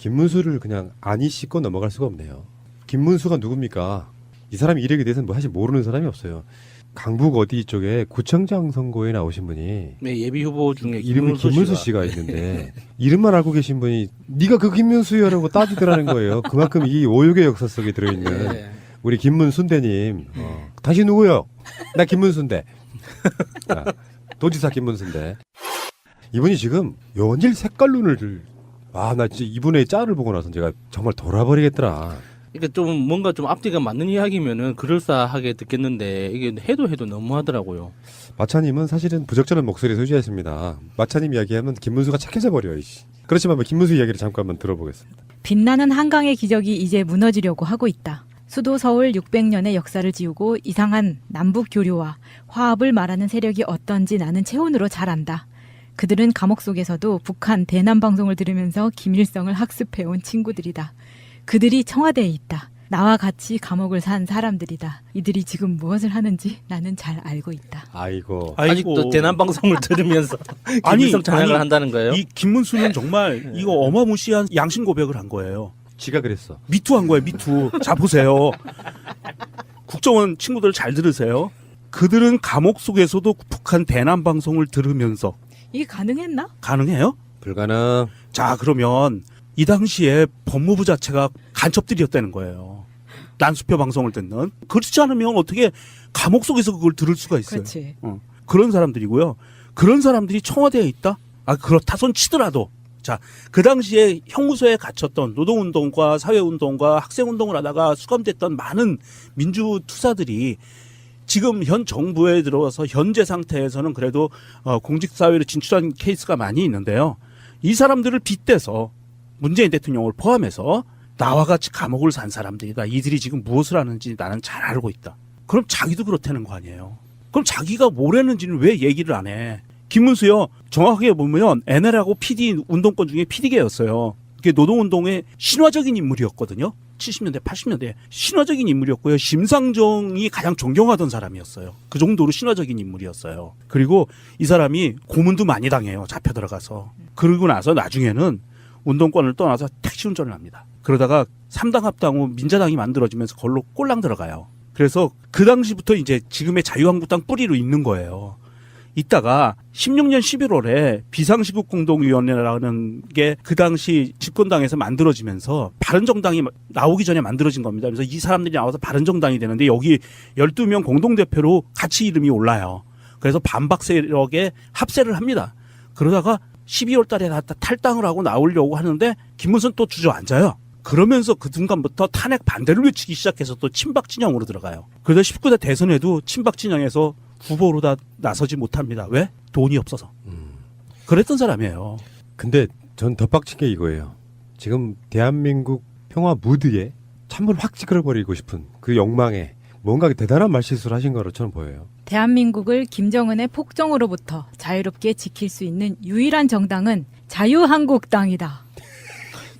김문수를 그냥 아니 씻고 넘어갈 수가 없네요. 김문수가 누굽니까? 이 사람 이력에 대해서는 뭐 사실 모르는 사람이 없어요. 강북 어디 쪽에 구청장 선거에 나오신 분이 네, 예비 후보 중에 이름이 김문수 씨가 있는데 이름만 알고 계신 분이 네가 그 김문수여라고 따지더라는 거예요. 그만큼 이 오육의 역사 속에 들어있는 네. 우리 김문순대님. 당신 누구요? 나 김문순대. 자, 도지사 김문순대. 이분이 지금 연일 색깔론을 나 진짜 이분의 짤을 보고 나서 제가 정말 돌아버리겠더라. 그러니까 좀 뭔가 좀 앞뒤가 맞는 이야기면은 그럴싸하게 듣겠는데 이게 해도 너무하더라고요. 마차님은 사실은 부적절한 목소리 소유자였습니다. 마차님 이야기하면 김문수가 착해져 버려요. 그렇지만 김문수 이야기를 잠깐만 들어보겠습니다. 빛나는 한강의 기적이 이제 무너지려고 하고 있다. 수도 서울 600년의 역사를 지우고 이상한 남북 교류와 화합을 말하는 세력이 어떤지 나는 체온으로 잘 안다. 그들은 감옥 속에서도 북한 대남 방송을 들으면서 김일성을 학습해온 친구들이다. 그들이 청와대에 있다. 나와 같이 감옥을 산 사람들이다. 이들이 지금 무엇을 하는지 나는 잘 알고 있다. 아이고. 아직도 대남 방송을 들으면서 김일성 찬양을 한다는 거예요? 이 김문수는 정말 이거 어마무시한 양심 고백을 한 거예요. 지가 그랬어. 미투 한 거예요. 미투. 자 보세요. 국정원 친구들 잘 들으세요. 그들은 감옥 속에서도 북한 대남 방송을 들으면서 이게 가능했나? 가능해요? 불가능. 자 그러면 이 당시에 법무부 자체가 간첩들이었다는 거예요. 난수표 방송을 듣는. 그렇지 않으면 어떻게 감옥 속에서 그걸 들을 수가 있어요. 그렇지. 그런 사람들이고요. 그런 사람들이 청와대에 있다? 그렇다 손 치더라도. 자, 그 당시에 형무소에 갇혔던 노동운동과 사회운동과 학생운동을 하다가 수감됐던 많은 민주투사들이 지금 현 정부에 들어와서 현재 상태에서는 그래도 공직사회로 진출한 케이스가 많이 있는데요. 이 사람들을 빗대서 문재인 대통령을 포함해서 나와 같이 감옥을 산 사람들이다. 이들이 지금 무엇을 하는지 나는 잘 알고 있다. 그럼 자기도 그렇다는 거 아니에요. 그럼 자기가 뭘 했는지는 왜 얘기를 안 해? 김문수요. 정확하게 보면 NL하고 PD 운동권 중에 PD계였어요. 그게 노동운동의 신화적인 인물이었거든요. 70년대, 80년대 신화적인 인물이었고요. 심상정이 가장 존경하던 사람이었어요. 그 정도로 신화적인 인물이었어요. 그리고 이 사람이 고문도 많이 당해요. 잡혀 들어가서. 그러고 나서 나중에는 운동권을 떠나서 택시 운전을 합니다. 그러다가 3당 합당 후 민자당이 만들어지면서 그걸로 꼴랑 들어가요. 그래서 그 당시부터 이제 지금의 자유한국당 뿌리로 있는 거예요. 이따가 16년 11월에 비상시국공동위원회라는 게 그 당시 집권당에서 만들어지면서 바른정당이 나오기 전에 만들어진 겁니다. 그래서 이 사람들이 나와서 바른정당이 되는데 여기 12명 공동대표로 같이 이름이 올라요. 그래서 반박 세력에 합세를 합니다. 그러다가 12월 달에 다 탈당을 하고 나오려고 하는데 김문수는 또 주저앉아요. 그러면서 그 순간부터 탄핵 반대를 외치기 시작해서 또 친박 진영으로 들어가요. 그러다 19대 대선에도 친박 진영에서 후보로 다 나서지 못합니다. 왜? 돈이 없어서. 그랬던 사람이에요. 근데 전 더 빡친 게 이거예요. 지금 대한민국 평화 무드에 찬물 확 찌그러버리고 싶은 그 욕망에 뭔가 대단한 말실수를 하신 거로 저는 보여요. 대한민국을 김정은의 폭정으로부터 자유롭게 지킬 수 있는 유일한 정당은 자유한국당이다.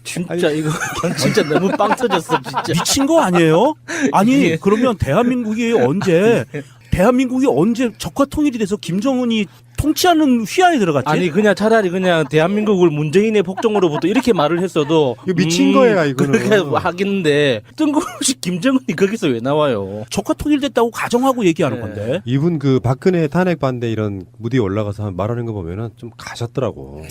진짜 이거 진짜 너무 빵 터졌어 진짜. 미친 거 아니에요? 아니 그러면 대한민국이 언제 적화 통일이 돼서 김정은이 통치하는 휘하에 들어갔지? 아니 그냥 차라리 그냥 대한민국을 문재인의 폭정으로부터 이렇게 말을 했어도 이거 미친 거야 이거는. 그렇게 하겠는데 뜬금없이 김정은이 거기서 왜 나와요? 적화 통일됐다고 가정하고 얘기하는 건데. 이분 그 박근혜 탄핵 반대 이런 무대에 올라가서 말하는 거 보면은 좀 가셨더라고.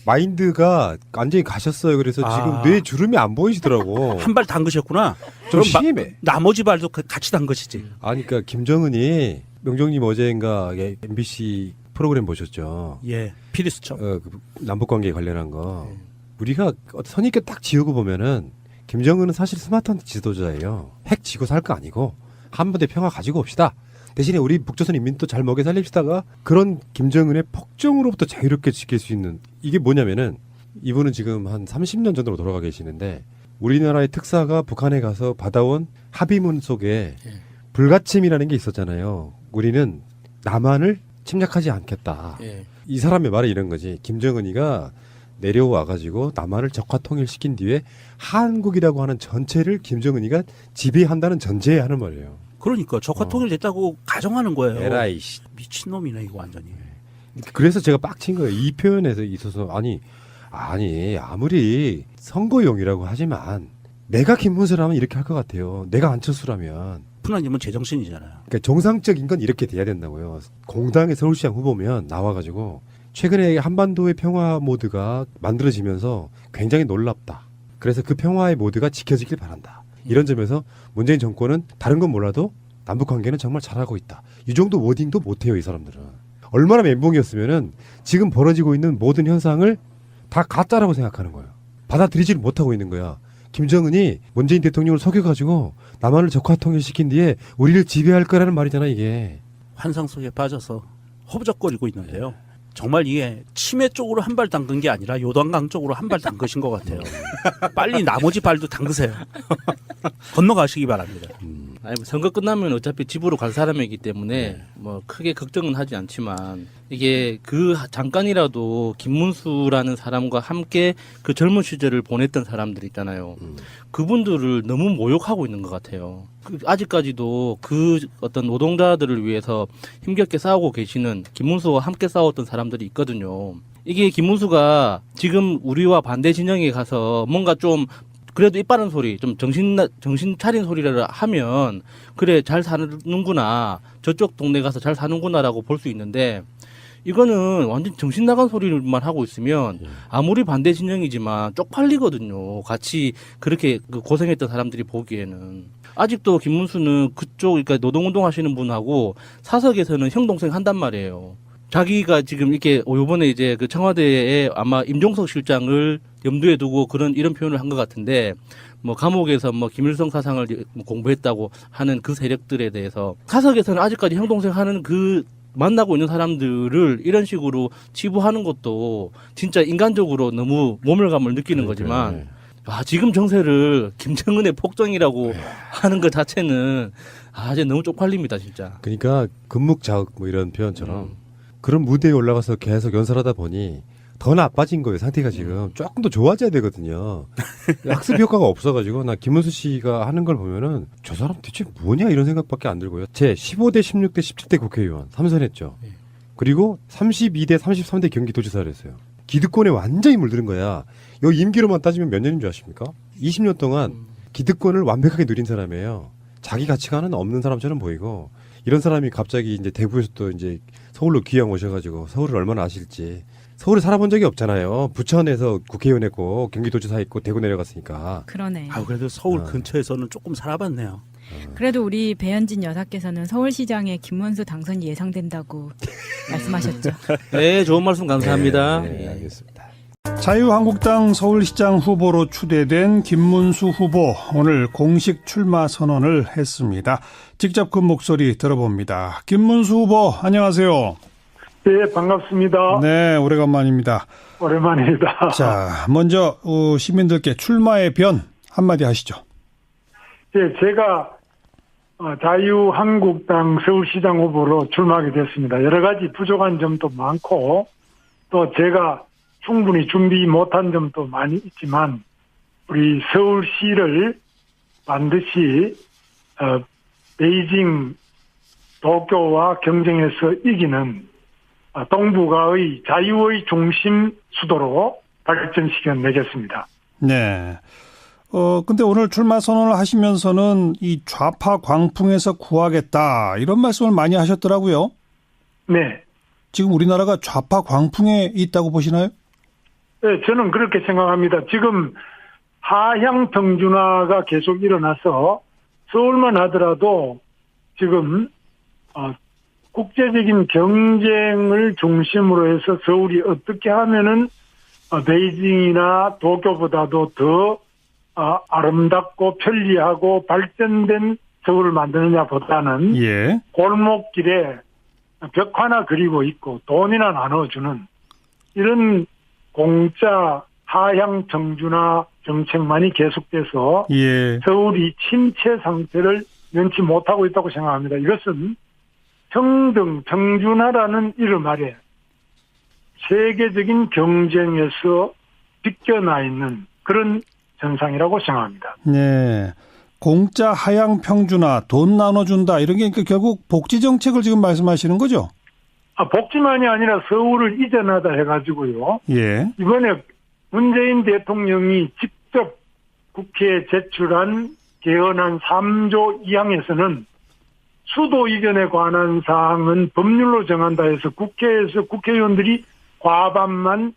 마인드가 완전히 가셨어요. 그래서 지금 뇌 주름이 안 보이시더라고. 한 발 담그셨구나. 좀 그럼 심해. 나머지 발도 같이 담그시지. 아니 그러니까 김정은이 명정님 어제인가 MBC 프로그램 보셨죠? 예, 피리수첩. 그 남북관계 관련한 거. 우리가 선입견 딱 지우고 보면은 김정은은 사실 스마트한 지도자예요. 핵 지고 살 거 아니고 한반도의 평화 가지고 옵시다. 대신에 우리 북조선 인민도 잘 먹여 살립시다가 그런 김정은의 폭정으로부터 자유롭게 지킬 수 있는 이게 뭐냐면은 이분은 지금 한 30년 전으로 돌아가 계시는데 우리나라의 특사가 북한에 가서 받아온 합의문 속에 불가침이라는 게 있었잖아요. 우리는 남한을 침략하지 않겠다. 예. 이 사람의 말이 이런 거지. 김정은이가 내려와가지고 남한을 적화 통일시킨 뒤에 한국이라고 하는 전체를 김정은이가 지배한다는 전제에 하는 말이에요. 그러니까 적화 통일됐다고 가정하는 거예요. 에라이. 미친놈이네 이거 완전히. 그래서 제가 빡친 거예요. 이 표현에서 있어서 아니 아니 아무리 선거용이라고 하지만 내가 김문수라면 이렇게 할 것 같아요. 내가 안철수라면. 푸나님은 제정신이잖아요. 그러니까 정상적인 건 이렇게 돼야 된다고요. 공당의 서울시장 후보면 나와가지고 최근에 한반도의 평화 모드가 만들어지면서 굉장히 놀랍다. 그래서 그 평화의 모드가 지켜지길 바란다. 이런 점에서 문재인 정권은 다른 건 몰라도 남북 관계는 정말 잘하고 있다. 이 정도 워딩도 못해요, 이 사람들은. 얼마나 멘붕이었으면은 지금 벌어지고 있는 모든 현상을 다 가짜라고 생각하는 거예요. 받아들이지를 못하고 있는 거야. 김정은이 문재인 대통령을 속여가지고 남한을 적화 통일시킨 뒤에 우리를 지배할 거라는 말이잖아, 이게. 환상 속에 빠져서 허부적거리고 있는데요. 정말 이게 치매 쪽으로 한 발 담근 게 아니라 요단강 쪽으로 한 발 담그신 것 같아요. 빨리 나머지 발도 담그세요. 건너가시기 바랍니다. 아니, 뭐 선거 끝나면 어차피 집으로 갈 사람이기 때문에 뭐 크게 걱정은 하지 않지만 이게 그 잠깐이라도 김문수라는 사람과 함께 그 젊은 시절을 보냈던 사람들 있잖아요. 그분들을 너무 모욕하고 있는 것 같아요. 아직까지도 그 어떤 노동자들을 위해서 힘겹게 싸우고 계시는 김문수와 함께 싸웠던 사람들이 있거든요. 이게 김문수가 지금 우리와 반대 진영에 가서 뭔가 좀 그래도 이빠른 소리, 좀 정신 차린 소리를 하면, 그래, 잘 사는구나. 저쪽 동네 가서 잘 사는구나라고 볼 수 있는데, 이거는 완전 정신 나간 소리만 하고 있으면, 아무리 반대 진영이지만 쪽팔리거든요. 같이 그렇게 고생했던 사람들이 보기에는. 아직도 김문수는 그쪽, 그러니까 노동운동 하시는 분하고 사석에서는 형 동생 한단 말이에요. 자기가 지금 이렇게 요번에 이제 그 청와대에 아마 임종석 실장을 염두에 두고 이런 표현을 한 것 같은데, 뭐 감옥에서 뭐 김일성 사상을 공부했다고 하는 그 세력들에 대해서 사석에서는 아직까지 형 동생 하는 그 만나고 있는 사람들을 이런 식으로 치부하는 것도 진짜 인간적으로 너무 모멸감을 느끼는 거지만, 지금 정세를 김정은의 폭정이라고 하는 것 자체는 이제 너무 쪽팔립니다, 진짜. 그러니까 금묵자흑 뭐 이런 표현처럼 그런 무대에 올라가서 계속 연설하다 보니 더 나빠진 거예요. 상태가 지금 조금 더 좋아져야 되거든요. 학습 효과가 없어가지고 나 김문수 씨가 하는 걸 보면은 저 사람 대체 뭐냐 이런 생각밖에 안 들고요. 제 15대 16대 17대 국회의원 3선했죠. 그리고 32대 33대 경기도지사를 했어요. 기득권에 완전히 물드는 거야. 요 임기로만 따지면 몇 년인 줄 아십니까? 20년 동안 기득권을 완벽하게 누린 사람이에요. 자기 가치관은 없는 사람처럼 보이고, 이런 사람이 갑자기 이제 대구에서 또 이제 서울로 귀양 오셔가지고 서울을 얼마나 아실지. 서울에 살아본 적이 없잖아요. 부천에서 국회의원 했고 경기도지사 했고 대구 내려갔으니까. 그러네. 그래도 서울 근처에서는 조금 살아봤네요. 그래도 우리 배현진 여사께서는 서울시장에 김문수 당선이 예상된다고 말씀하셨죠. 네, 좋은 말씀 감사합니다. 네, 알겠습니다. 자유한국당 서울시장 후보로 추대된 김문수 후보, 오늘 공식 출마 선언을 했습니다. 직접 그 목소리 들어봅니다. 김문수 후보, 안녕하세요. 네, 반갑습니다. 네, 오래간만입니다. 오랜만입니다. 자, 먼저 시민들께 출마의 변 한마디 하시죠. 네, 제가 자유한국당 서울시장 후보로 출마하게 됐습니다. 여러 가지 부족한 점도 많고 또 제가 충분히 준비 못한 점도 많이 있지만 우리 서울시를 반드시 베이징, 도쿄와 경쟁에서 이기는 동북아의 자유의 중심 수도로 발전시켜내겠습니다. 네. 근데 오늘 출마 선언을 하시면서는 이 좌파 광풍에서 구하겠다 이런 말씀을 많이 하셨더라고요. 네. 지금 우리나라가 좌파 광풍에 있다고 보시나요? 네, 저는 그렇게 생각합니다. 지금 하향 평준화가 계속 일어나서 서울만 하더라도 지금 국제적인 경쟁을 중심으로 해서 서울이 어떻게 하면은 베이징이나 도쿄보다도 더 아름답고 편리하고 발전된 서울을 만드느냐보다는 예. 골목길에 벽 하나 그리고 있고 돈이나 나눠주는 이런 공짜 하향 평준화 정책만이 계속돼서 예. 서울이 침체 상태를 면치 못하고 있다고 생각합니다. 이것은 평등, 평준화라는 이름 아래 세계적인 경쟁에서 비껴나 있는 그런 현상이라고 생각합니다. 네. 공짜 하향 평준화, 돈 나눠준다 이런 게 결국 복지 정책을 지금 말씀하시는 거죠? 복지만이 아니라 서울을 이전하다 해가지고요. 예. 이번에 문재인 대통령이 직접 국회에 제출한 개헌안 3조 2항에서는 수도 이전에 관한 사항은 법률로 정한다 해서 국회에서 국회의원들이 과반만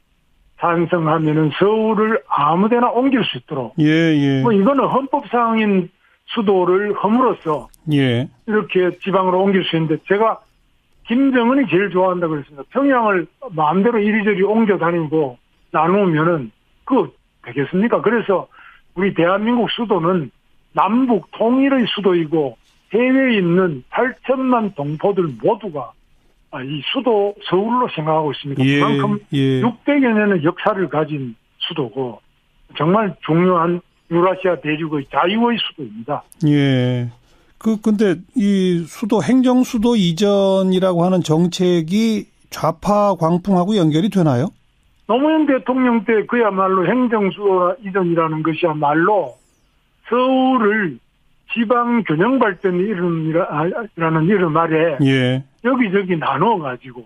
찬성하면은 서울을 아무데나 옮길 수 있도록. 예, 예. 뭐 이거는 헌법상인 수도를 험으로써 예. 이렇게 지방으로 옮길 수 있는데 제가 김정은이 제일 좋아한다고 그랬습니다. 평양을 마음대로 이리저리 옮겨 다니고 나누면은 그거 되겠습니까? 그래서 우리 대한민국 수도는 남북 통일의 수도이고 해외에 있는 8천만 동포들 모두가 이 수도 서울로 생각하고 있습니다. 예, 그만큼 예. 600여 년의 역사를 가진 수도고 정말 중요한 유라시아 대륙의 자유의 수도입니다. 예. 근데 이 수도, 행정수도 이전이라고 하는 정책이 좌파 광풍하고 연결이 되나요? 노무현 대통령 때 그야말로 행정수도 이전이라는 것이야말로 서울을 지방균형발전 이름이라는 이름 아래 예. 여기저기 나눠가지고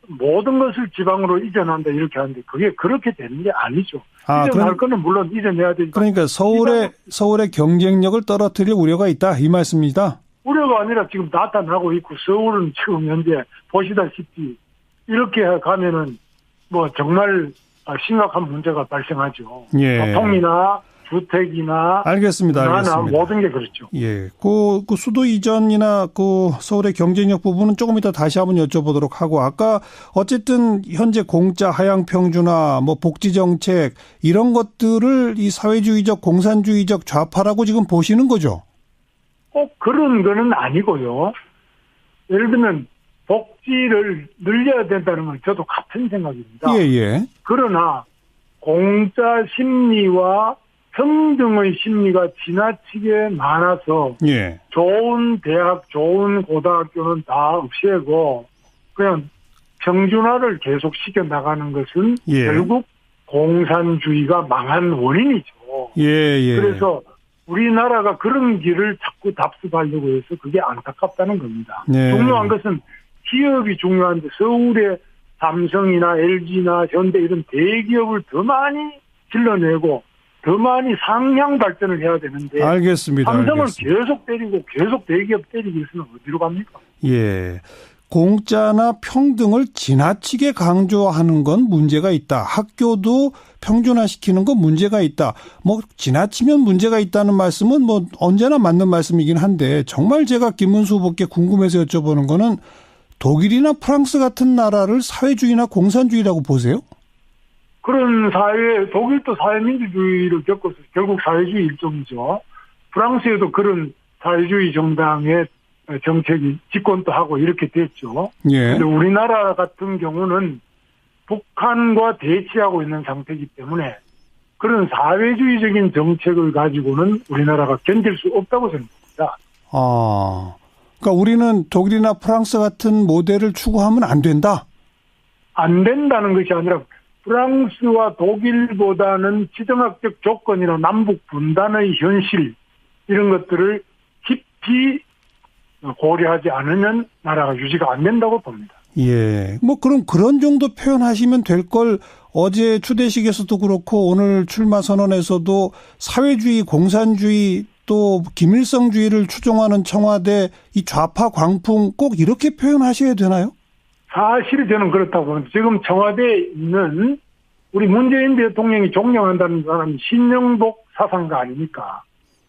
모든 것을 지방으로 이전한다 이렇게 하는데 그게 그렇게 되는 게 아니죠. 이전할 거는 물론 이전해야 되니까. 그러니까 서울의 경쟁력을 떨어뜨릴 우려가 있다 이 말씀입니다. 우려가 아니라 지금 나타나고 있고 서울은 지금 현재 보시다시피 이렇게 가면은 정말 심각한 문제가 발생하죠. 예. 교통이나 주택이나 알겠습니다. 모든 게 그렇죠. 예. 그 수도 이전이나 그 서울의 경쟁력 부분은 조금 이따 다시 한번 여쭤보도록 하고 아까 어쨌든 현재 공짜 하향 평준화 복지 정책 이런 것들을 이 사회주의적 공산주의적 좌파라고 지금 보시는 거죠? 꼭 그런 거는 아니고요. 예를 들면 복지를 늘려야 된다는 건 저도 같은 생각입니다. 예. 그러나 공짜 심리와 평등의 심리가 지나치게 많아서 예. 좋은 대학, 좋은 고등학교는 다 없애고 그냥 평준화를 계속 시켜 나가는 것은 예. 결국 공산주의가 망한 원인이죠. 예. 그래서 우리나라가 그런 길을 자꾸 답습하려고 해서 그게 안타깝다는 겁니다. 네. 중요한 것은 기업이 중요한데 서울에 삼성이나 LG나 현대 이런 대기업을 더 많이 길러내고 더 많이 상향 발전을 해야 되는데 알겠습니다. 삼성을 계속 때리고 계속 대기업 때리기 위해서는 어디로 갑니까? 예. 공짜나 평등을 지나치게 강조하는 건 문제가 있다. 학교도 평준화시키는 건 문제가 있다. 지나치면 문제가 있다는 말씀은 언제나 맞는 말씀이긴 한데 정말 제가 김문수 후보께 궁금해서 여쭤보는 거는 독일이나 프랑스 같은 나라를 사회주의나 공산주의라고 보세요? 그런 독일도 사회민주주의를 겪어서 결국 사회주의 일종이죠. 프랑스에도 그런 사회주의 정당의 정책이 집권도 하고 이렇게 됐죠. 예. 근데 우리나라 같은 경우는 북한과 대치하고 있는 상태이기 때문에 그런 사회주의적인 정책을 가지고는 우리나라가 견딜 수 없다고 생각합니다. 그러니까 우리는 독일이나 프랑스 같은 모델을 추구하면 안 된다? 안 된다는 것이 아니라 프랑스와 독일보다는 지정학적 조건이나 남북 분단의 현실 이런 것들을 깊이 고려하지 않으면 나라가 유지가 안 된다고 봅니다. 예. 그럼 그런 정도 표현하시면 될 걸 어제 추대식에서도 그렇고 오늘 출마 선언에서도 사회주의, 공산주의 또 김일성주의를 추종하는 청와대 이 좌파 광풍 꼭 이렇게 표현하셔야 되나요? 사실이 저는 그렇다고 봅니다. 지금 청와대에 있는 우리 문재인 대통령이 존경한다는 사람이 신영복 사상가 아닙니까?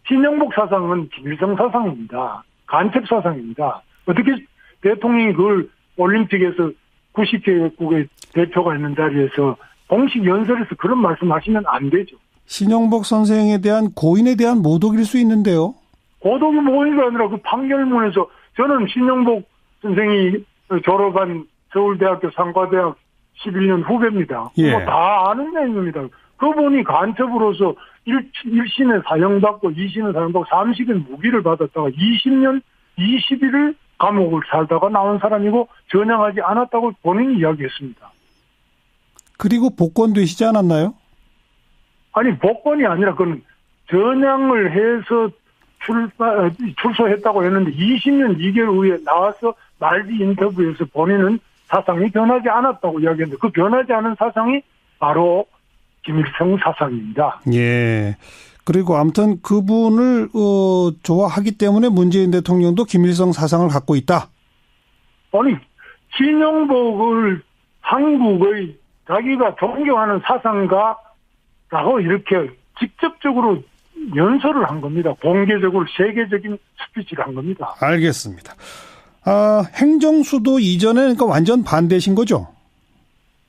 신영복 사상은 김일성 사상입니다. 간첩 사상입니다. 어떻게 대통령이 그걸 올림픽에서 90개국의 대표가 있는 자리에서 공식 연설에서 그런 말씀하시면 안 되죠. 신영복 선생에 대한 고인에 대한 모독일 수 있는데요. 고독이 모독이 아니라 그 판결문에서 저는 신영복 선생이 졸업한 서울대학교 상과대학 11년 후배입니다. 예. 다 아는 내용입니다. 그분이 간첩으로서 1신에 사형받고 2신에 사형받고 3신에 무기를 받았다가 20년 20일을 감옥을 살다가 나온 사람이고 전향하지 않았다고 본인이 이야기했습니다. 그리고 복권되시지 않았나요? 아니 복권이 아니라 그건 전향을 해서 출소했다고 했는데 20년 2개월 후에 나와서 말기 인터뷰에서 본인은 사상이 변하지 않았다고 이야기했는데 그 변하지 않은 사상이 바로 김일성 사상입니다. 예. 그리고 아무튼 그분을 좋아하기 때문에 문재인 대통령도 김일성 사상을 갖고 있다. 아니, 신영복을 한국의 자기가 존경하는 사상가라고 이렇게 직접적으로 연설을 한 겁니다. 공개적으로 세계적인 스피치를 한 겁니다. 알겠습니다. 행정수도 이전에 그러니까 완전 반대신 거죠?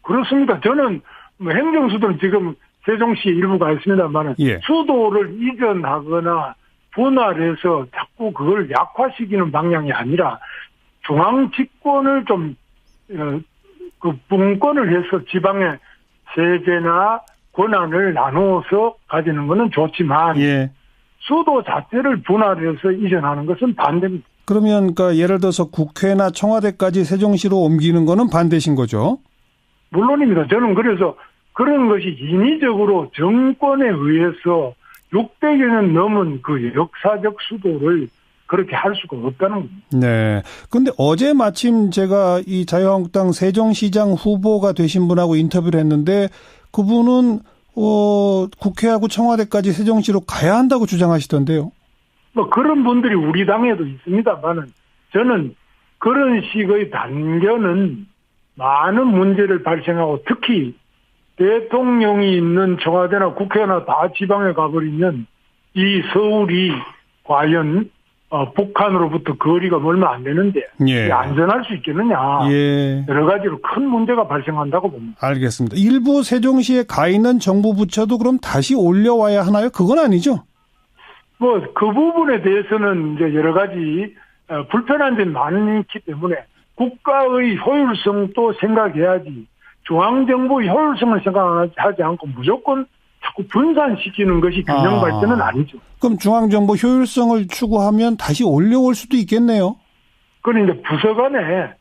그렇습니다. 저는 뭐 행정수도는 지금 세종시에 일부가 있습니다만 예. 수도를 이전하거나 분할해서 자꾸 그걸 약화시키는 방향이 아니라 중앙 집권을 좀 분권을 해서 지방의 세제나 권한을 나누어서 가지는 것은 좋지만 예. 수도 자체를 분할해서 이전하는 것은 반대입니다. 그러면 그러니까 예를 들어서 국회나 청와대까지 세종시로 옮기는 거는 반대신 거죠? 물론입니다. 저는 그래서 그런 것이 인위적으로 정권에 의해서 600여 년 넘은 그 역사적 수도를 그렇게 할 수가 없다는 겁니다. 네. 근데 어제 마침 제가 이 자유한국당 세종시장 후보가 되신 분하고 인터뷰를 했는데 그분은 국회하고 청와대까지 세종시로 가야 한다고 주장하시던데요. 뭐 그런 분들이 우리 당에도 있습니다만은 저는 그런 식의 단견은 많은 문제를 발생하고 특히 대통령이 있는 청와대나 국회나 다 지방에 가버리면 이 서울이 과연 북한으로부터 거리가 얼마 안 되는데 예. 안전할 수 있겠느냐. 예. 여러 가지로 큰 문제가 발생한다고 봅니다. 알겠습니다. 일부 세종시에 가 있는 정부 부처도 그럼 다시 올려와야 하나요? 그건 아니죠? 뭐 그 부분에 대해서는 이제 여러 가지 불편한 점이 많기 때문에 국가의 효율성도 생각해야지 중앙정부의 효율성을 생각하지 않고 무조건 자꾸 분산시키는 것이 균형 발전은 아니죠. 그럼 중앙정부 효율성을 추구하면 다시 올려올 수도 있겠네요. 그건 이제 부서 간에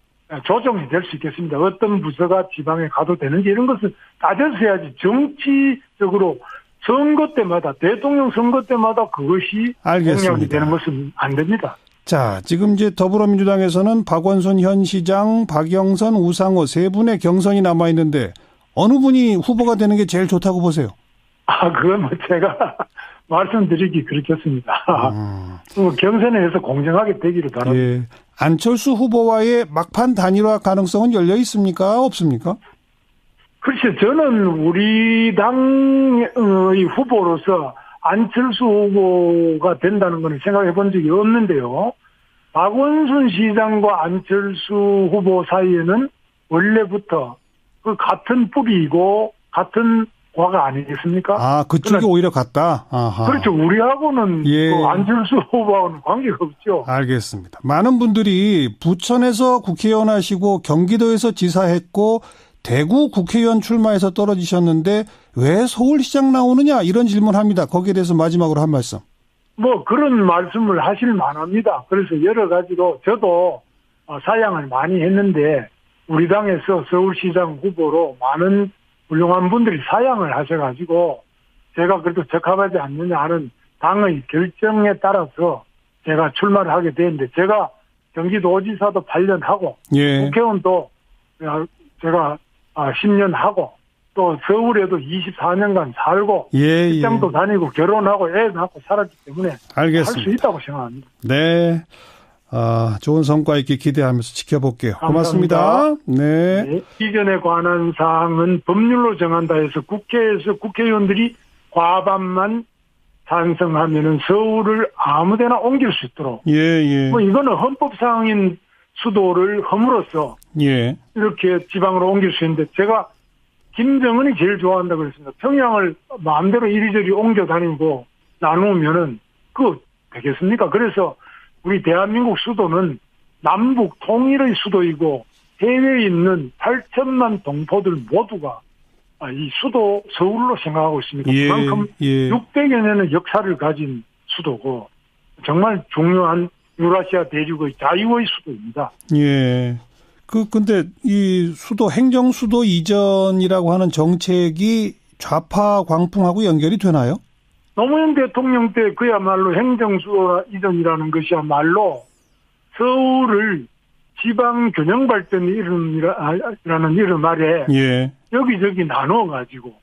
조정이 될 수 있겠습니다. 어떤 부서가 지방에 가도 되는지 이런 것을 따져서 해야지 정치적으로 선거 때마다 대통령 선거 때마다 그것이 알겠습니다. 공약이 되는 것은 안 됩니다. 자, 지금 이제 더불어민주당에서는 박원순 현 시장, 박영선, 우상호 세 분의 경선이 남아 있는데 어느 분이 후보가 되는 게 제일 좋다고 보세요? 그건 뭐 제가 말씀드리기 그렇겠습니다. 경선에서 공정하게 되기를 바랍니다. 예. 안철수 후보와의 막판 단일화 가능성은 열려 있습니까? 없습니까? 글쎄, 저는 우리 당의 후보로서 안철수 후보가 된다는 것은 생각해 본 적이 없는데요. 박원순 시장과 안철수 후보 사이에는 원래부터 그 같은 뿌리이고 같은 과가 아니겠습니까? 그쪽이 그러나, 오히려 같다? 아하. 그렇죠. 우리하고는 예. 그 안철수 후보하고는 관계가 없죠. 알겠습니다. 많은 분들이 부천에서 국회의원 하시고 경기도에서 지사했고 대구 국회의원 출마해서 떨어지셨는데 왜 서울시장 나오느냐 이런 질문합니다. 거기에 대해서 마지막으로 한 말씀. 뭐 그런 말씀을 하실 만합니다. 그래서 여러 가지로 저도 사양을 많이 했는데 우리 당에서 서울시장 후보로 많은 훌륭한 분들이 사양을 하셔가지고 제가 그래도 적합하지 않느냐 하는 당의 결정에 따라서 제가 출마를 하게 되는데 제가 경기도지사도 8년 하고 예. 국회의원도 제가 10년 하고 또 서울에도 24년간 살고 예, 직장도 다니고 결혼하고 애 낳고 살았기 때문에 할 수 알겠습니다. 있다고 생각합니다. 네. 좋은 성과 있게 기대하면서 지켜볼게요. 감사합니다. 고맙습니다. 네. 네. 이전에 관한 사항은 법률로 정한다 해서 국회에서 국회의원들이 과반만 찬성하면은 서울을 아무데나 옮길 수 있도록. 예, 예. 뭐 이거는 헌법상인 수도를 허물어서 예. 이렇게 지방으로 옮길 수 있는데 제가 김정은이 제일 좋아한다고 그랬습니다. 평양을 마음대로 이리저리 옮겨 다니고 나누면은 그거 되겠습니까? 그래서 우리 대한민국 수도는 남북 통일의 수도이고 해외에 있는 8천만 동포들 모두가 이 수도 서울로 생각하고 있습니다. 예, 그만큼 예. 600여 년의 역사를 가진 수도고 정말 중요한 유라시아 대륙의 자유의 수도입니다. 예. 근데 이 행정 수도 이전이라고 하는 정책이 좌파 광풍하고 연결이 되나요? 노무현 대통령 때 그야말로 행정수도 이전이라는 것이야말로 서울을 지방 균형 발전 이름이라는 이름 아래 예. 여기저기 나눠가지고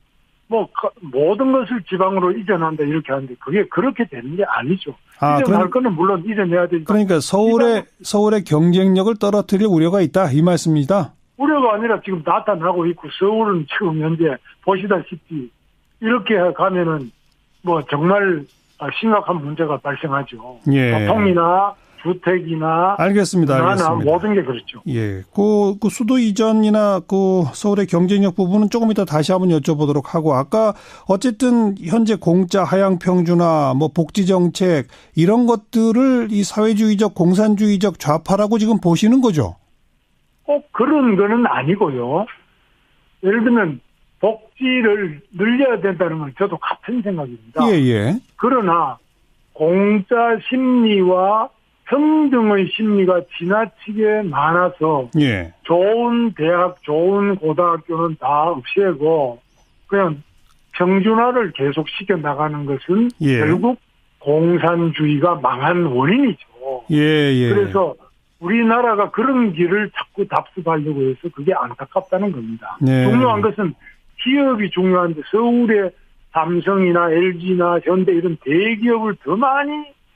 모든 것을 지방으로 이전한다 이렇게 하는데 그게 그렇게 되는 게 아니죠. 아, 이전할 거는 물론 이전해야 되니까. 그러니까 서울의 경쟁력을 떨어뜨릴 우려가 있다 이 말씀입니다. 우려가 아니라 지금 나타나고 있고 서울은 지금 현재 보시다시피 이렇게 가면은 정말 심각한 문제가 발생하죠. 예. 교통이나 주택이나 알겠습니다. 모든 게 그렇죠. 예. 그 수도 이전이나 그 서울의 경쟁력 부분은 조금 이따 다시 한번 여쭤보도록 하고 아까 어쨌든 현재 공짜 하향 평준화 복지 정책 이런 것들을 이 사회주의적 공산주의적 좌파라고 지금 보시는 거죠? 꼭 그런 거는 아니고요. 예를 들면 복지를 늘려야 된다는 건 저도 같은 생각입니다. 예. 그러나 공짜 심리와 평등의 심리가 지나치게 많아서 예. 좋은 대학, 좋은 고등학교는 다 없애고 그냥 평준화를 계속 시켜 나가는 것은 예. 결국 공산주의가 망한 원인이죠. 예. 그래서 우리나라가 그런 길을 자꾸 답습하려고 해서 그게 안타깝다는 겁니다. 네. 중요한 것은 기업이 중요한데 서울의 삼성이나 LG나 현대 이런 대기업을 더 많이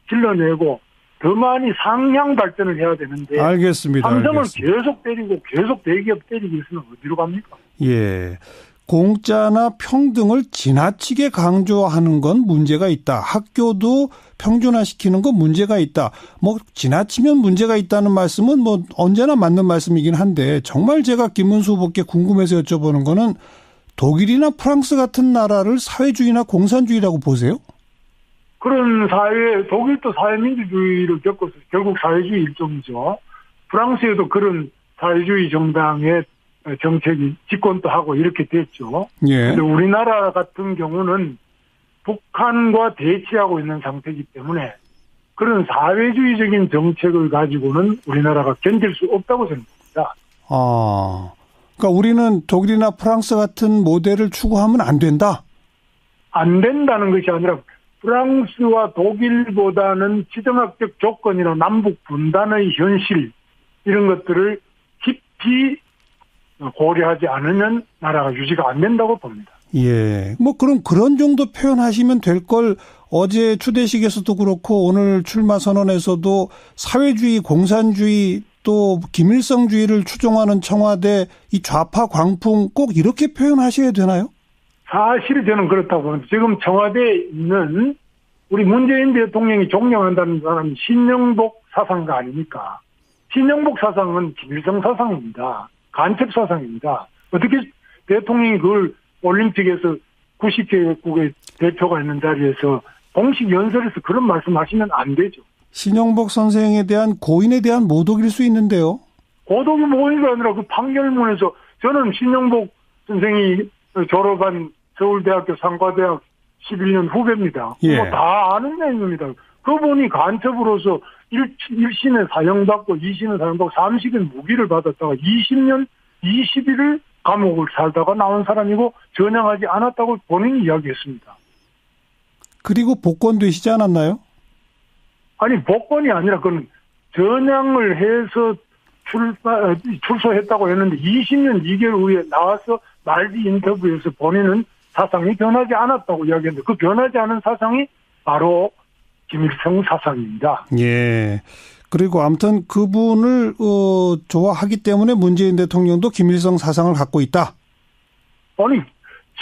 길러내고 더 많이 상향 발전을 해야 되는데 알겠습니다. 삼성을 알겠습니다. 계속 때리고 계속 대기업 때리기 위해서는 어디로 갑니까? 예. 공짜나 평등을 지나치게 강조하는 건 문제가 있다. 학교도 평준화시키는 건 문제가 있다. 지나치면 문제가 있다는 말씀은 언제나 맞는 말씀이긴 한데 정말 제가 김문수 후보께 궁금해서 여쭤보는 거는 독일이나 프랑스 같은 나라를 사회주의나 공산주의라고 보세요? 그런 독일도 사회민주주의를 겪어서 결국 사회주의 일종이죠. 프랑스에도 그런 사회주의 정당의 정책이 집권도 하고 이렇게 됐죠. 예. 그런데 우리나라 같은 경우는 북한과 대치하고 있는 상태이기 때문에 그런 사회주의적인 정책을 가지고는 우리나라가 견딜 수 없다고 생각합니다. 그러니까 우리는 독일이나 프랑스 같은 모델을 추구하면 안 된다? 안 된다는 것이 아니라 프랑스와 독일보다는 지정학적 조건이나 남북 분단의 현실 이런 것들을 깊이 고려하지 않으면 나라가 유지가 안 된다고 봅니다. 예. 그럼 그런 정도 표현하시면 될 걸 어제 추대식에서도 그렇고 오늘 출마 선언에서도 사회주의, 공산주의 또 김일성주의를 추종하는 청와대 이 좌파 광풍 꼭 이렇게 표현하셔야 되나요? 사실 저는 그렇다고 봅니다. 지금 청와대에 있는 우리 문재인 대통령이 존경한다는 사람이 신영복 사상가 아닙니까? 신영복 사상은 김일성 사상입니다. 간첩 사상입니다. 어떻게 대통령이 그걸 올림픽에서 90개국의 대표가 있는 자리에서 공식 연설에서 그런 말씀하시면 안 되죠. 신영복 선생에 대한 고인에 대한 모독일 수 있는데요. 고독이 뭐가 아니라 그 판결문에서 저는 신영복 선생이 졸업한 서울대학교 상과대학 11년 후배입니다. 예. 다 아는 내용입니다. 그분이 간첩으로서 1신에 사형받고 2신에 사형받고 3식은 무기를 받았다가 20년 20일을 감옥을 살다가 나온 사람이고 전향하지 않았다고 본인이 이야기했습니다. 그리고 복권되시지 않았나요? 아니 복권이 아니라 그건 전향을 해서 출소했다고 했는데 20년 2개월 후에 나와서 말기 인터뷰에서 본인은 사상이 변하지 않았다고 이야기했는데 그 변하지 않은 사상이 바로 김일성 사상입니다. 예. 그리고 아무튼 그분을 좋아하기 때문에 문재인 대통령도 김일성 사상을 갖고 있다. 아니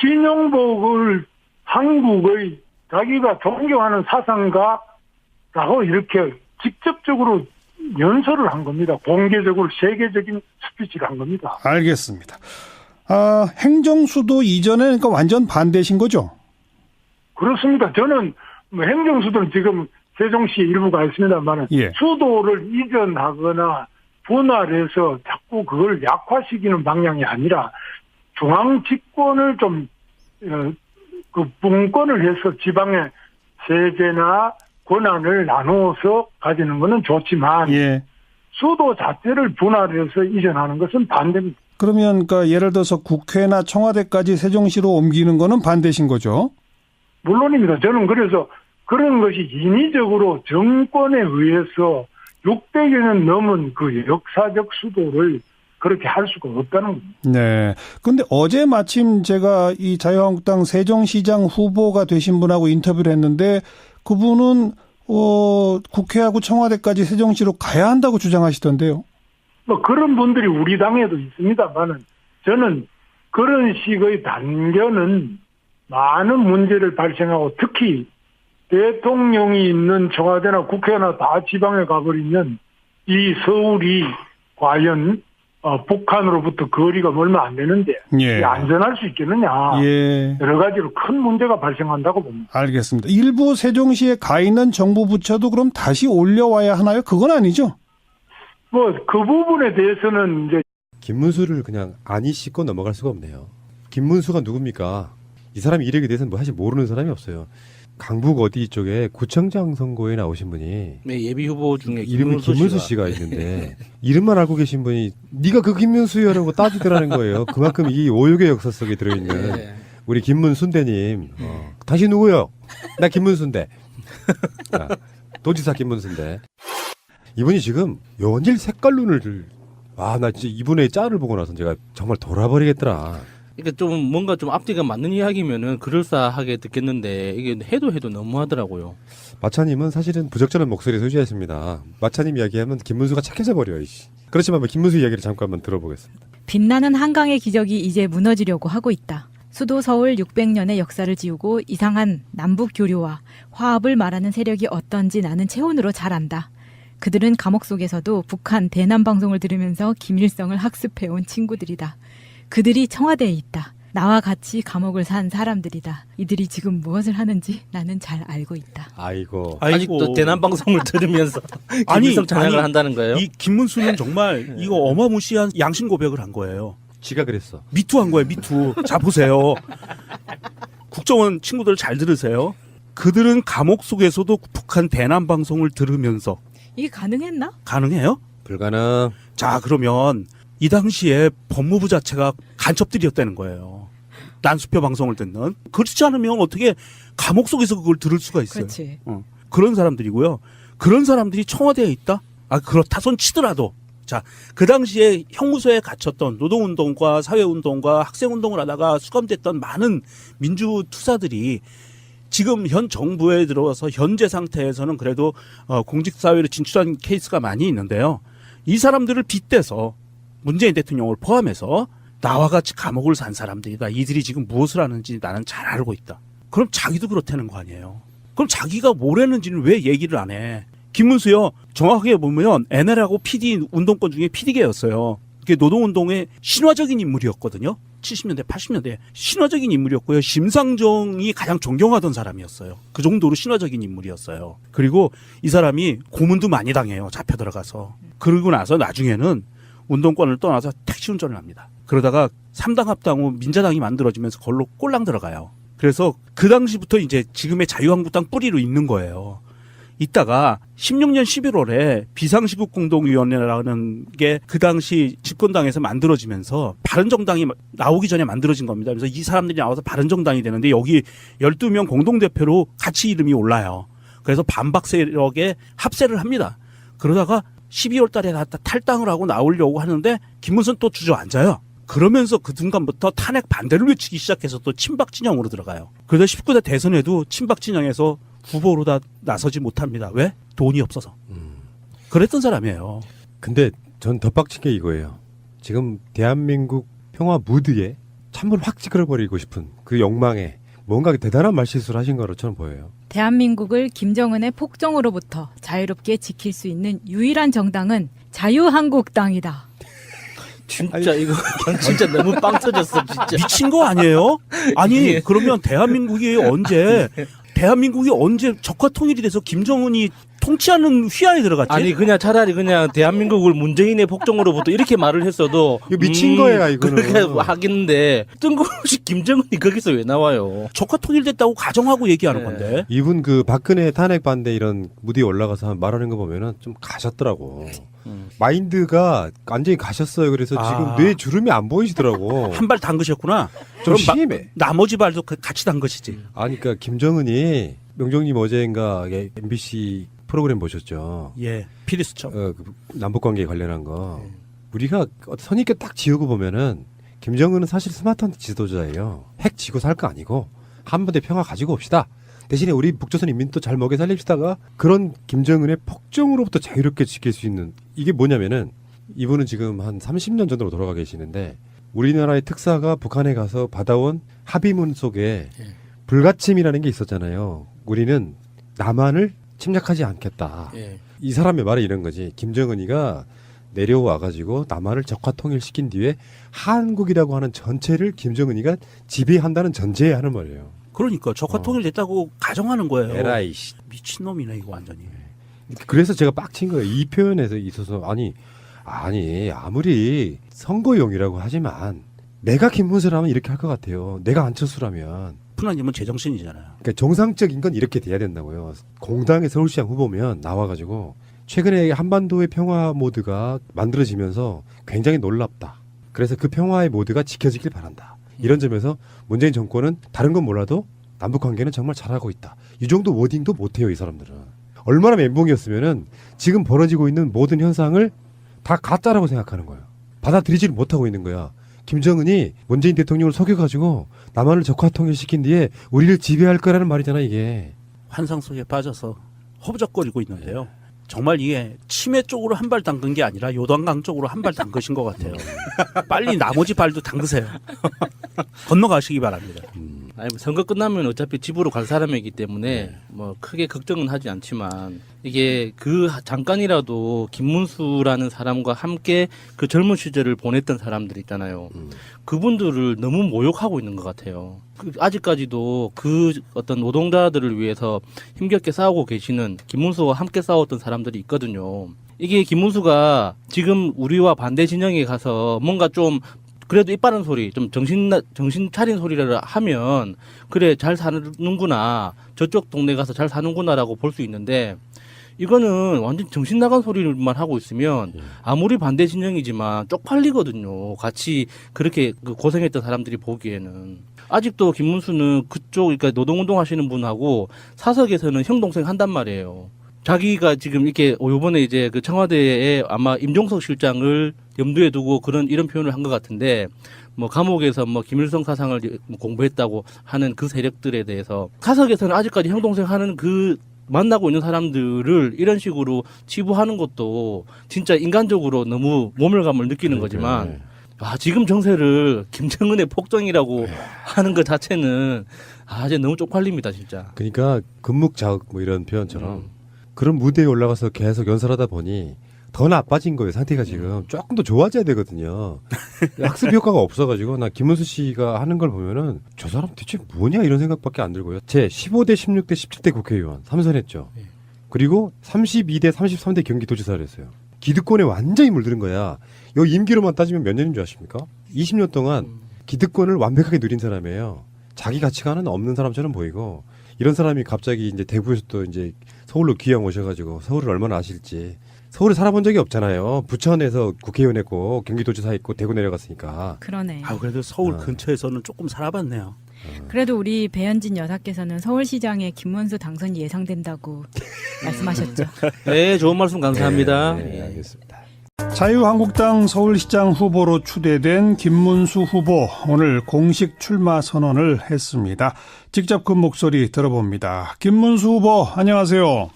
신영복을 한국의 자기가 존경하는 사상가라고 이렇게 직접적으로 연설을 한 겁니다. 공개적으로 세계적인 스피치를 한 겁니다. 알겠습니다. 행정수도 이전에 그러니까 완전 반대신 거죠? 그렇습니다. 저는 행정수도는 지금 세종시에 일부가 있습니다만 예. 수도를 이전하거나 분할해서 자꾸 그걸 약화시키는 방향이 아니라 중앙 집권을 좀 그 분권을 해서 지방의 세제나 권한을 나누어서 가지는 것은 좋지만 예. 수도 자체를 분할해서 이전하는 것은 반대입니다. 그러면 그러니까 예를 들어서 국회나 청와대까지 세종시로 옮기는 거는 반대신 거죠? 물론입니다. 저는 그래서 그런 것이 인위적으로 정권에 의해서 600여 년 넘은 그 역사적 수도를 그렇게 할 수가 없다는 겁니다. 네. 근데 어제 마침 제가 이 자유한국당 세종시장 후보가 되신 분하고 인터뷰를 했는데 그분은 국회하고 청와대까지 세종시로 가야 한다고 주장하시던데요. 뭐 그런 분들이 우리 당에도 있습니다만은 저는 그런 식의 단견은 많은 문제를 발생하고 특히 대통령이 있는 청와대나 국회나 다 지방에 가버리면 이 서울이 과연 북한으로부터 거리가 얼마 안 되는데 예. 이게 안전할 수 있겠느냐. 예. 여러 가지로 큰 문제가 발생한다고 봅니다. 알겠습니다. 일부 세종시에 가 있는 정부 부처도 그럼 다시 올려와야 하나요? 그건 아니죠? 뭐 그 부분에 대해서는 이제 김문수를 그냥 아니 씻고 넘어갈 수가 없네요. 김문수가 누굽니까? 이 사람 이력에 대해서는 뭐 사실 모르는 사람이 없어요. 강북 어디 쪽에 구청장 선거에 나오신 분이 네, 예비 후보 중에 이름이 김문수 씨가 있는데 이름만 알고 계신 분이 네가 그 김문수여라고 따지더라는 거예요. 그만큼 이 오육의 역사 속에 들어있는 네. 우리 김문순대님. 다시 누구요? 나 김문순대. 도지사 김문순대. 이분이 지금 연일 색깔론을 나 진짜 이분의 짤을 보고 나서 제가 정말 돌아버리겠더라. 그러니까 좀 뭔가 좀 앞뒤가 맞는 이야기면은 그럴싸하게 듣겠는데 이게 해도 너무하더라고요. 마차님은 사실은 부적절한 목소리 소지했습니다. 마차님 이야기하면 김문수가 착해져 버려요. 그렇지만 김문수 이야기를 잠깐 한번 들어보겠습니다. 빛나는 한강의 기적이 이제 무너지려고 하고 있다. 수도 서울 600년의 역사를 지우고 이상한 남북 교류와 화합을 말하는 세력이 어떤지 나는 체온으로 잘 안다. 그들은 감옥 속에서도 북한 대남 방송을 들으면서 김일성을 학습해온 친구들이다. 그들이 청와대에 있다. 나와 같이 감옥을 산 사람들이다. 이들이 지금 무엇을 하는지 나는 잘 알고 있다. 아이고. 아직도 대남 방송을 들으면서 아니, 김일성 찬양을 아니, 한다는 거예요? 이 김문수는 정말 이거 어마무시한 양심 고백을 한 거예요. 지가 그랬어. 미투한 거예요, 미투. 자, 보세요. 국정원 친구들 잘 들으세요. 그들은 감옥 속에서도 북한 대남 방송을 들으면서 이게 가능했나? 가능해요? 불가능. 자, 그러면 이 당시에 법무부 자체가 간첩들이었다는 거예요. 난수표 방송을 듣는. 그렇지 않으면 어떻게 감옥 속에서 그걸 들을 수가 있어요. 그렇지. 그런 사람들이고요. 그런 사람들이 청와대에 있다? 그렇다 손 치더라도. 자, 그 당시에 형무소에 갇혔던 노동운동과 사회운동과 학생운동을 하다가 수감됐던 많은 민주투사들이 지금 현 정부에 들어와서 현재 상태에서는 그래도 공직사회로 진출한 케이스가 많이 있는데요. 이 사람들을 빗대서 문재인 대통령을 포함해서 나와 같이 감옥을 산 사람들이다. 이들이 지금 무엇을 하는지 나는 잘 알고 있다. 그럼 자기도 그렇다는 거 아니에요. 그럼 자기가 뭘 했는지는 왜 얘기를 안 해? 김문수요. 정확하게 보면 NL하고 PD 운동권 중에 PD계였어요. 그게 노동운동의 신화적인 인물이었거든요. 70년대, 80년대 신화적인 인물이었고요. 심상정이 가장 존경하던 사람이었어요. 그 정도로 신화적인 인물이었어요. 그리고 이 사람이 고문도 많이 당해요. 잡혀 들어가서. 그러고 나서 나중에는 운동권을 떠나서 택시 운전을 합니다. 그러다가 3당 합당 후 민자당이 만들어지면서 그걸로 꼴랑 들어가요. 그래서 그 당시부터 이제 지금의 자유한국당 뿌리로 있는 거예요. 이따가 16년 11월에 비상시국공동위원회라는 게 그 당시 집권당에서 만들어지면서 바른정당이 나오기 전에 만들어진 겁니다. 그래서 이 사람들이 나와서 바른정당이 되는데 여기 12명 공동대표로 같이 이름이 올라요. 그래서 반박 세력에 합세를 합니다. 그러다가 12월 달에 다 탈당을 하고 나오려고 하는데 김문수는 또 주저앉아요. 그러면서 그 순간부터 탄핵 반대를 외치기 시작해서 또 친박 진영으로 들어가요. 그래서 19대 대선에도 친박 진영에서 후보로 다 나서지 못합니다. 왜? 돈이 없어서. 그랬던 사람이에요. 근데 전 더 빡친 게 이거예요. 지금 대한민국 평화 무드에 찬물 확 찌그러버리고 싶은 그 욕망에 뭔가 대단한 말실수를 하신 것처럼 보여요. 대한민국을 김정은의 폭정으로부터 자유롭게 지킬 수 있는 유일한 정당은 자유한국당이다. 진짜 이거 진짜 너무 빵 터졌어 진짜. 미친 거 아니에요? 아니 그러면 대한민국이 언제 적화 통일이 돼서 김정은이 통치하는 휘하에 들어갔지? 아니 그냥 차라리 그냥 대한민국을 문재인의 폭정으로부터 이렇게 말을 했어도 이거 미친 거야, 이거는. 그렇게 하겠는데 뜬금없이 김정은이 거기서 왜 나와요? 적화 통일됐다고 가정하고 얘기하는 건데. 이분 그 박근혜 탄핵 반대 이런 무대에 올라가서 말하는 거 보면은 좀 가셨더라고. 마인드가 완전히 가셨어요. 그래서 지금 뇌 주름이 안 보이시더라고. 한 발 담그셨구나. 좀 그럼 심해. 나머지 발도 같이 담그시지. 그러니까 김정은이 명정님 어제인가 MBC 프로그램 보셨죠? 예, 피리수첩. 그 남북관계 관련한 거. 우리가 선입견 딱 지우고 보면은 김정은은 사실 스마트한 지도자예요. 핵 지고 살 거 아니고 한반도의 평화 가지고 옵시다. 대신에 우리 북조선 인민도 잘 먹여 살립시다가 그런 김정은의 폭정으로부터 자유롭게 지킬 수 있는 이게 뭐냐면은 이분은 지금 한 30년 전으로 돌아가 계시는데 우리나라의 특사가 북한에 가서 받아온 합의문 속에 불가침이라는 게 있었잖아요. 우리는 남한을 침략하지 않겠다. 예. 이 사람의 말이 이런 거지. 김정은이가 내려와가지고 남한을 적화 통일시킨 뒤에 한국이라고 하는 전체를 김정은이가 지배한다는 전제에 하는 말이에요. 그러니까 적화 통일됐다고 가정하는 거예요. 에라이. 미친놈이네 이거 완전히. 그래서 제가 빡친 거예요. 이 표현에서 있어서 아니 아무리 선거용이라고 하지만 내가 김문수라면 이렇게 할 것 같아요. 내가 안철수라면. 푸나님은 제정신이잖아요. 그러니까 정상적인 건 이렇게 돼야 된다고요. 공당의 서울시장 후보면 나와가지고 최근에 한반도의 평화 모드가 만들어지면서 굉장히 놀랍다. 그래서 그 평화의 모드가 지켜지길 바란다. 이런 점에서 문재인 정권은 다른 건 몰라도 남북관계는 정말 잘하고 있다. 이 정도 워딩도 못해요. 이 사람들은. 얼마나 멘붕이었으면은 지금 벌어지고 있는 모든 현상을 다 가짜라고 생각하는 거예요. 받아들이지를 못하고 있는 거야. 김정은이 문재인 대통령을 속여가지고 남한을 적화통일시킨 뒤에 우리를 지배할 거라는 말이잖아 이게. 환상 속에 빠져서 허부적거리고 있는데요. 정말 이게 치매 쪽으로 한 발 담근 게 아니라 요단강 쪽으로 한 발 담그신 것 같아요. 빨리 나머지 발도 담그세요. 건너가시기 바랍니다. 아니 뭐 선거 끝나면 어차피 집으로 갈 사람이기 때문에 뭐 크게 걱정은 하지 않지만 이게 그 잠깐이라도 김문수라는 사람과 함께 그 젊은 시절을 보냈던 사람들 있잖아요. 그분들을 너무 모욕하고 있는 것 같아요. 아직까지도 그 어떤 노동자들을 위해서 힘겹게 싸우고 계시는 김문수와 함께 싸웠던 사람들이 있거든요. 이게 김문수가 지금 우리와 반대 진영에 가서 뭔가 좀 그래도 이빠른 소리, 좀 정신 차린 소리를 하면 그래 잘 사는구나, 저쪽 동네 가서 잘 사는구나라고 볼 수 있는데 이거는 완전 정신 나간 소리만 하고 있으면 아무리 반대 진영이지만 쪽팔리거든요. 같이 그렇게 고생했던 사람들이 보기에는. 아직도 김문수는 그쪽 그러니까 노동운동 하시는 분하고 사석에서는 형 동생 한단 말이에요. 자기가 지금 이렇게 요번에 이제 그 청와대에 아마 임종석 실장을 염두에 두고 이런 표현을 한 것 같은데 뭐 감옥에서 뭐 김일성 사상을 공부했다고 하는 그 세력들에 대해서 사석에서는 아직까지 형 동생 하는 그 만나고 있는 사람들을 이런 식으로 치부하는 것도 진짜 인간적으로 너무 모멸감을 느끼는 거지만 지금 정세를 김정은의 폭정이라고 하는 것 자체는 이제 너무 쪽팔립니다 진짜. 그러니까 금묵자흑 뭐 이런 표현처럼 그런 무대에 올라가서 계속 연설하다 보니 더 나빠진 거예요. 상태가 지금 조금 더 좋아져야 되거든요. 학습 효과가 없어가지고 나 김문수 씨가 하는 걸 보면은 저 사람 대체 뭐냐 이런 생각밖에 안 들고요. 제 15대 16대 17대 국회의원 3선했죠. 그리고 32대 33대 경기도지사를 했어요. 기득권에 완전히 물드는 거야. 요 임기로만 따지면 몇 년인 줄 아십니까? 20년 동안 기득권을 완벽하게 누린 사람이에요. 자기 가치관은 없는 사람처럼 보이고 이런 사람이 갑자기 이제 대구에서 또 이제 서울로 귀양 오셔가지고 서울을 얼마나 아실지. 서울에 살아본 적이 없잖아요. 부천에서 국회의원 했고 경기도지사 했고 대구 내려갔으니까. 그러네. 그래도 서울 근처에서는 조금 살아봤네요. 그래도 우리 배현진 여사께서는 서울시장에 김문수 당선이 예상된다고 말씀하셨죠. 네, 좋은 말씀 감사합니다. 네, 알겠습니다. 자유한국당 서울시장 후보로 추대된 김문수 후보 오늘 공식 출마 선언을 했습니다. 직접 그 목소리 들어봅니다. 김문수 후보 안녕하세요.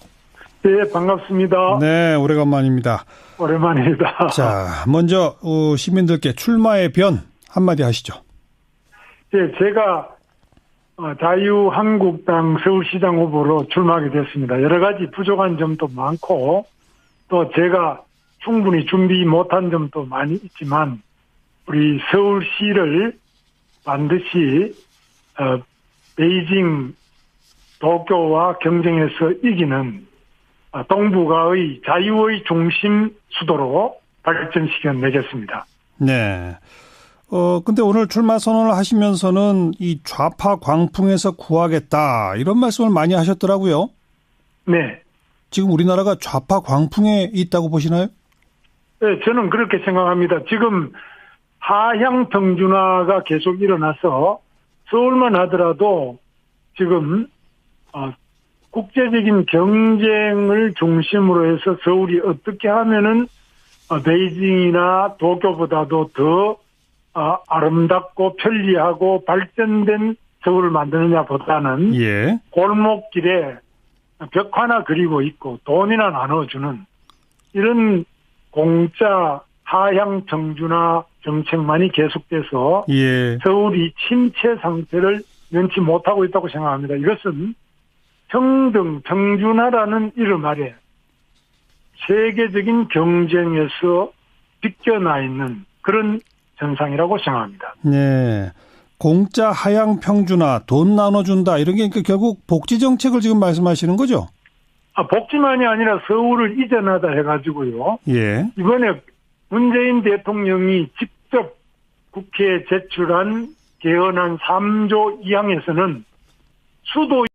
네, 반갑습니다. 네, 오래간만입니다. 오랜만입니다. 자, 먼저 시민들께 출마의 변 한마디 하시죠. 네, 제가 자유한국당 서울시장 후보로 출마하게 됐습니다. 여러 가지 부족한 점도 많고 또 제가 충분히 준비 못한 점도 많이 있지만 우리 서울시를 반드시 베이징, 도쿄와 경쟁해서 이기는 동북아의 자유의 중심 수도로 발전시켜 내겠습니다. 네. 근데 오늘 출마 선언을 하시면서는 이 좌파 광풍에서 구하겠다 이런 말씀을 많이 하셨더라고요. 네. 지금 우리나라가 좌파 광풍에 있다고 보시나요? 네, 저는 그렇게 생각합니다. 지금 하향 평준화가 계속 일어나서 서울만 하더라도 지금 국제적인 경쟁을 중심으로 해서 서울이 어떻게 하면은 베이징이나 도쿄보다도 더 아름답고 편리하고 발전된 서울을 만드느냐보다는 예. 골목길에 벽 하나 그리고 있고 돈이나 나눠주는 이런 공짜 하향 평준화 정책만이 계속돼서 예. 서울이 침체 상태를 면치 못하고 있다고 생각합니다. 이것은 평등, 평준화라는 이름 아래 세계적인 경쟁에서 비껴나 있는 그런 현상이라고 생각합니다. 네. 공짜 하향 평준화, 돈 나눠준다 이런 게 그러니까 결국 복지 정책을 지금 말씀하시는 거죠? 복지만이 아니라 서울을 이전하다 해가지고요. 예. 이번에 문재인 대통령이 직접 국회에 제출한 개헌안 3조 2항에서는 수도